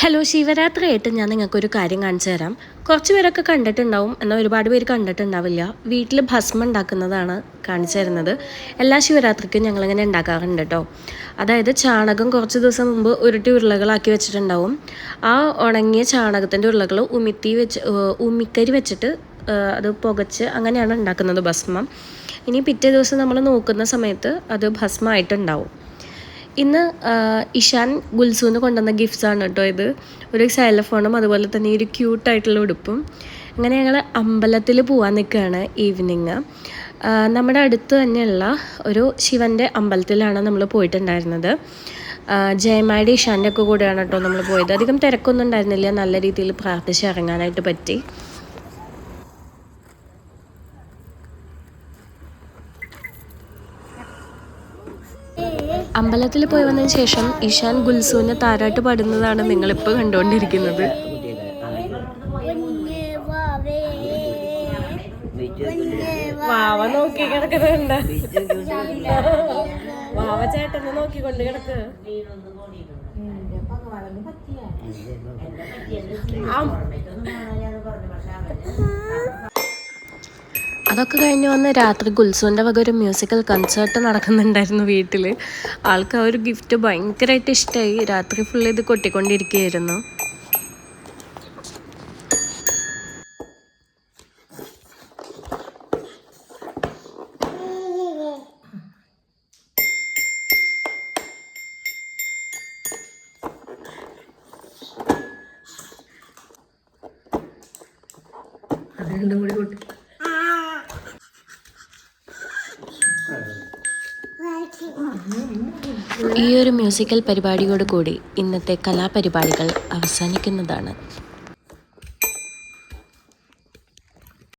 Hello, ശിവരാത്രിയായിട്ട് ഞാൻ നിങ്ങൾക്കൊരു കാര്യം കാണിച്ചു തരാം. കുറച്ച് പേരൊക്കെ കണ്ടിട്ടുണ്ടാവും, എന്നാൽ ഒരുപാട് പേര് കണ്ടിട്ടുണ്ടാവില്ല. വീട്ടിൽ ഭസ്മം ഉണ്ടാക്കുന്നതാണ് കാണിച്ചു തരുന്നത്. എല്ലാ ശിവരാത്രിക്കും ഞങ്ങളിങ്ങനെ ഉണ്ടാക്കാറുണ്ട് കേട്ടോ. അതായത് ചാണകം കുറച്ച് ദിവസം മുമ്പ് ഉരുട്ടി ഉരുളകളാക്കി വെച്ചിട്ടുണ്ടാവും. ആ ഉണങ്ങിയ ചാണകത്തിൻ്റെ ഉരുളകൾ ഉമിക്കരി വെച്ചിട്ട് അത് പുകച്ച് അങ്ങനെയാണ് ഉണ്ടാക്കുന്നത് ഭസ്മം. ഇനി പിറ്റേ ദിവസം നമ്മൾ നോക്കുന്ന സമയത്ത് അത് ഭസ്മമായിട്ടുണ്ടാവും. ഇന്ന് ഇഷാൻ ഗുൽസൂന്ന് കൊണ്ടുവന്ന ഗിഫ്റ്റ്സാണ് കേട്ടോ ഇത്. ഒരു സെല്ലോഫോണും അതുപോലെ തന്നെ ഒരു ക്യൂട്ടായിട്ടുള്ള ഉടുപ്പും. അങ്ങനെ ഞങ്ങൾ അമ്പലത്തിൽ പോകാൻ നിൽക്കുകയാണ് ഈവനിങ്. നമ്മുടെ അടുത്ത് തന്നെയുള്ള ഒരു ശിവൻ്റെ അമ്പലത്തിലാണ് നമ്മൾ പോയിട്ടുണ്ടായിരുന്നത്. ജയമായുടെ ഇഷാൻ്റെ ഒക്കെ കൂടെയാണ് കേട്ടോ നമ്മൾ പോയത്. അധികം തിരക്കൊന്നും ഉണ്ടായിരുന്നില്ല, നല്ല രീതിയിൽ പ്രാർത്ഥിച്ച് ഇറങ്ങാനായിട്ട് പറ്റി. അമ്പലത്തിൽ പോയി വന്നതിന് ശേഷം ഇഷാൻ ഗുൽസൂനെ താരാട്ട് പാടുന്നതാണ് നിങ്ങളിപ്പോൾ കണ്ടുകൊണ്ടിരിക്കുന്നത്. വാവ നോക്കി കിടക്കുന്നുണ്ട്, വാവ ചേട്ടനെ നോക്കിക്കൊണ്ട് കിടക്ക്. അതൊക്കെ കഴിഞ്ഞ് വന്ന് രാത്രി ഗുൽസൂൻ്റെ വക ഒരു മ്യൂസിക്കൽ കൺസേർട്ട് നടക്കുന്നുണ്ടായിരുന്നു വീട്ടിൽ. ആൾക്ക് ആ ഒരു ഗിഫ്റ്റ് ഭയങ്കരമായിട്ട് ഇഷ്ടമായി. രാത്രി ഫുള്ള് ഇത് കൊട്ടിക്കൊണ്ടിരിക്കുകയായിരുന്നു. ഈ ഒരു മ്യൂസിക്കൽ പരിപാടിയോട് കൂടി ഇന്നത്തെ കലാപരിപാടികൾ അവസാനിക്കുന്നതാണ്.